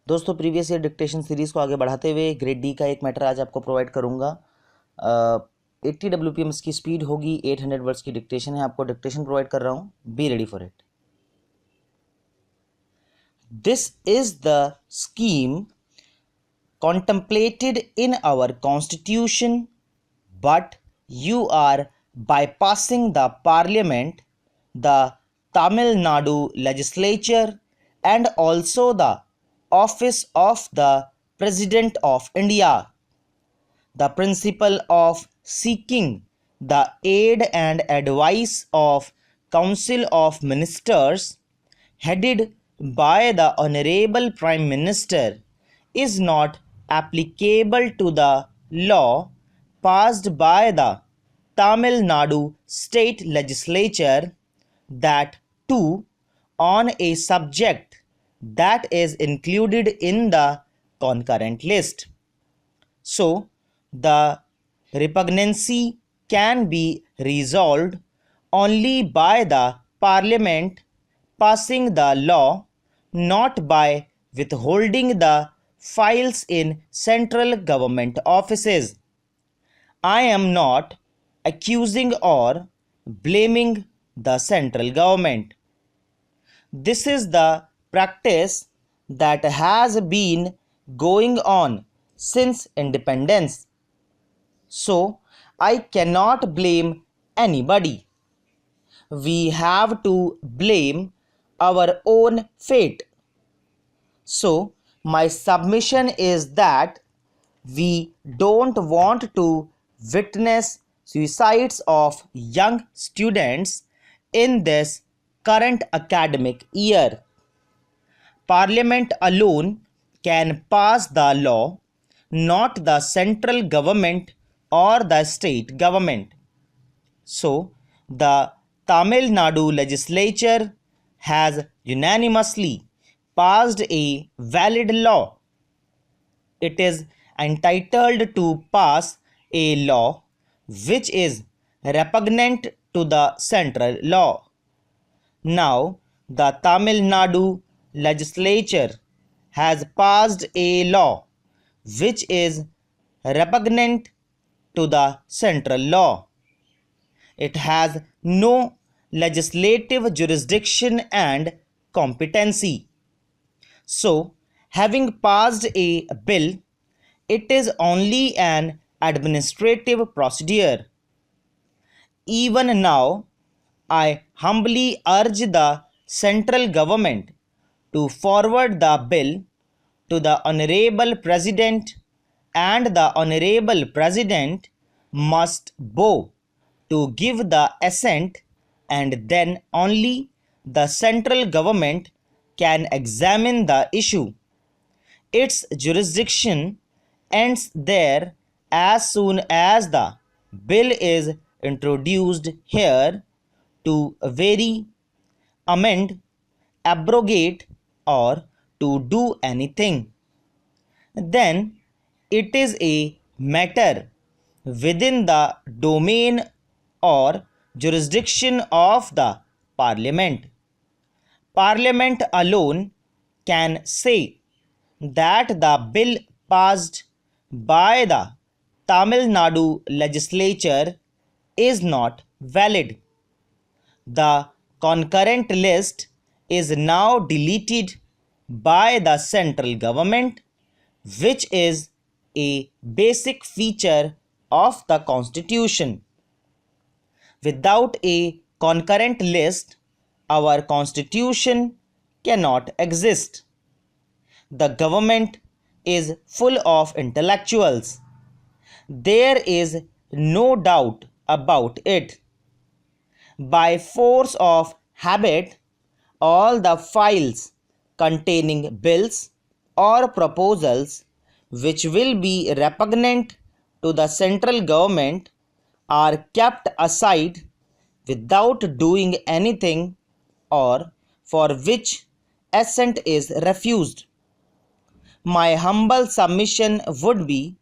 दोस्तों previous year dictation series को आगे बढ़ाते हुए ग्रेड डी का एक मैटर आज आपको प्रोवाइड करूंगा। 80 WPM की स्पीड होगी, 800 वर्ड्स की डिक्टेशन है। आपको डिक्टेशन प्रोवाइड कर रहा हूँ, be ready for it. This is the scheme contemplated in our constitution, but you are bypassing the parliament, the Tamil Nadu legislature, and also the office of the President of India. The principle of seeking the aid and advice of Council of Ministers headed by the Honorable Prime Minister is not applicable to the law passed by the Tamil Nadu state legislature, that too on a subject that is included in the concurrent list. So, the repugnancy can be resolved only by the Parliament passing the law, not by withholding the files in central government offices. I am not accusing or blaming the central government. This is the practice that has been going on since independence. So, I cannot blame anybody. We have to blame our own fate. So, my submission is that we don't want to witness suicides of young students in this current academic year. Parliament alone can pass the law, not the central government or the state government. So, the Tamil Nadu legislature has unanimously passed a valid law. It is entitled to pass a law which is repugnant to the central law. Now, the Tamil Nadu legislature has passed a law which is repugnant to the central law. It has no legislative jurisdiction and competency. So, having passed a bill, it is only an administrative procedure. Even now, I humbly urge the central government to forward the bill to the Honorable President, and the Honorable President must bow to give the assent, and then only the central government can examine the issue. Its jurisdiction ends there as soon as the bill is introduced here to vary, amend, abrogate, or to do anything. Then it is a matter within the domain or jurisdiction of the Parliament. Parliament alone can say that the bill passed by the Tamil Nadu legislature is not valid. The concurrent list is now deleted by the central government, which is a basic feature of the Constitution. Without a concurrent list, our Constitution cannot exist. The government is full of intellectuals. There is no doubt about it. By force of habit, all the files containing bills or proposals which will be repugnant to the central government are kept aside without doing anything, or for which assent is refused. My humble submission would be,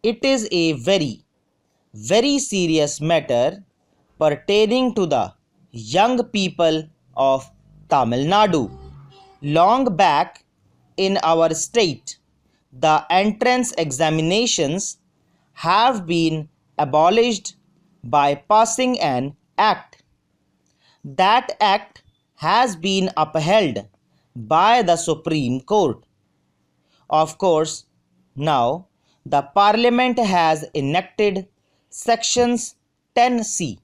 it is a very, very serious matter pertaining to the young people of Tamil Nadu. Long back, in our state, the entrance examinations have been abolished by passing an act. That act has been upheld by the Supreme Court. Of course, now the Parliament has enacted sections 10C,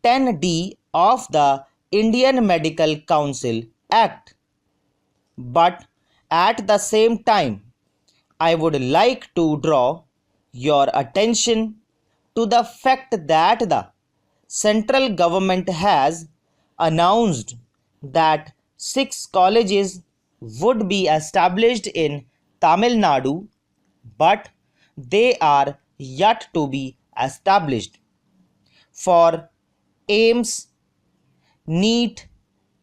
10D of the Indian Medical Council Act. But at the same time, I would like to draw your attention to the fact that the central government has announced that 6 colleges would be established in Tamil Nadu, but they are yet to be established. For AIMS, NEET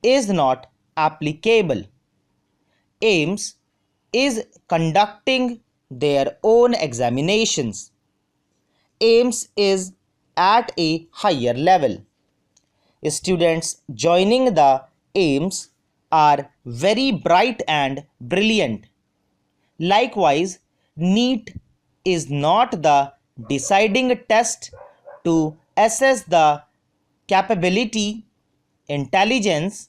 is not applicable. AIMS is conducting their own examinations. AIMS is at a higher level. Students joining the AIMS are very bright and brilliant. Likewise, NEET is not the deciding test to assess the capability, intelligence,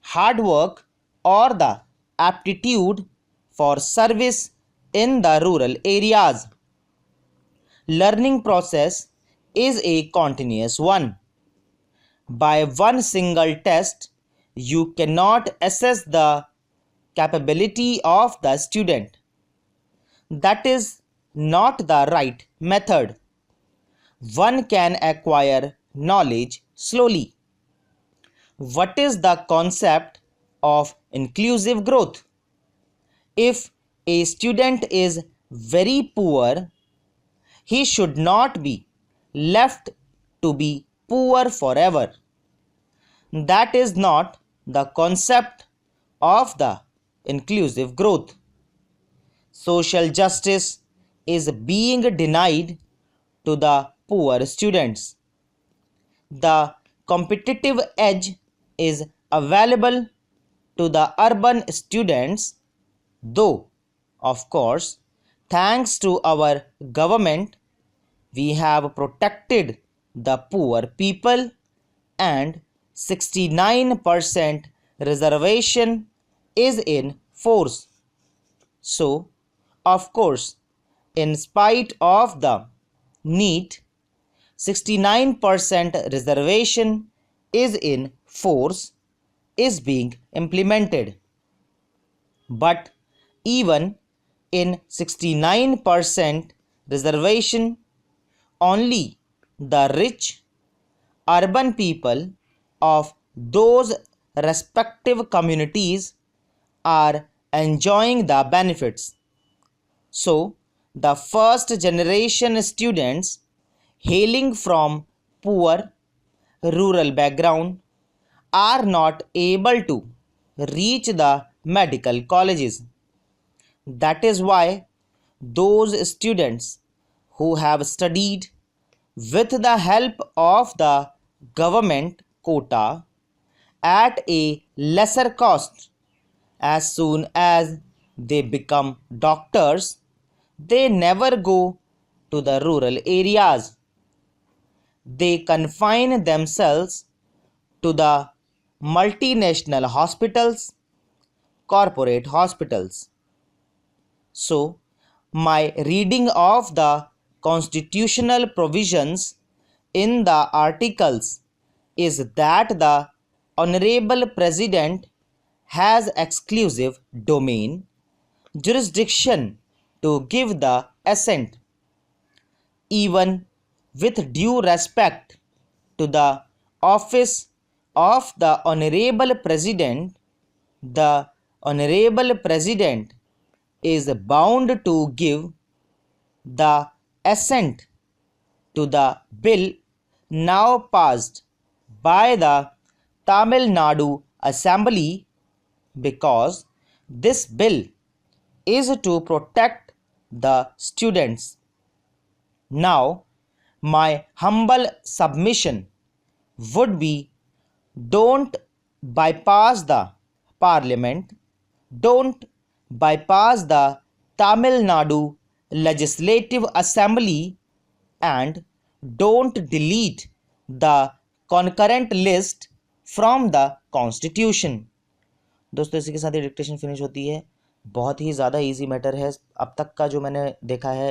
hard work, or the aptitude for service in the rural areas. Learning process is a continuous one. By one single test, you cannot assess the capability of the student. That is not the right method. One can acquire knowledge slowly. What is the concept of inclusive growth? If a student is very poor, he should not be left to be poor forever. That is not the concept of the inclusive growth. Social justice is being denied to the poor students. The competitive edge is available to the urban students, though, of course, thanks to our government, we have protected the poor people and 69% reservation is in force. So, of course, in spite of the NEET, 69% reservation is in force is being implemented. But even in 69% reservation, only the rich urban people of those respective communities are enjoying the benefits. So, the first generation students hailing from poor rural background are not able to reach the medical colleges. That is why those students who have studied with the help of the government quota at a lesser cost, as soon as they become doctors, they never go to the rural areas. They confine themselves to the multinational hospitals, corporate hospitals. So, my reading of the constitutional provisions in the articles is that the Honorable President has exclusive domain jurisdiction to give the assent. Even with due respect to the office of the Honorable President, the Honorable President is bound to give the assent to the bill now passed by the Tamil Nadu Assembly, because this bill is to protect the students. Now, my humble submission would be, don't bypass the Parliament, don't bypass the Tamil Nadu Legislative Assembly and don't delete the concurrent list from the Constitution। दोस्तों इसी के साथ ही dictation finish होती है। बहुत ही ज़्यादा easy matter है, अब तक का जो मैंने देखा है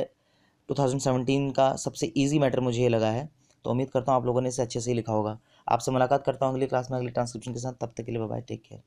2017 का सबसे इजी मैटर मुझे ये लगा है। तो उम्मीद करता हूँ आप लोगों ने इसे अच्छे से ही लिखा होगा। आपसे मुलाकात करता हूँ अगली क्लास में अगली ट्रांसक्रिप्शन के साथ। तब तक के लिए बाय बाय, टेक केयर।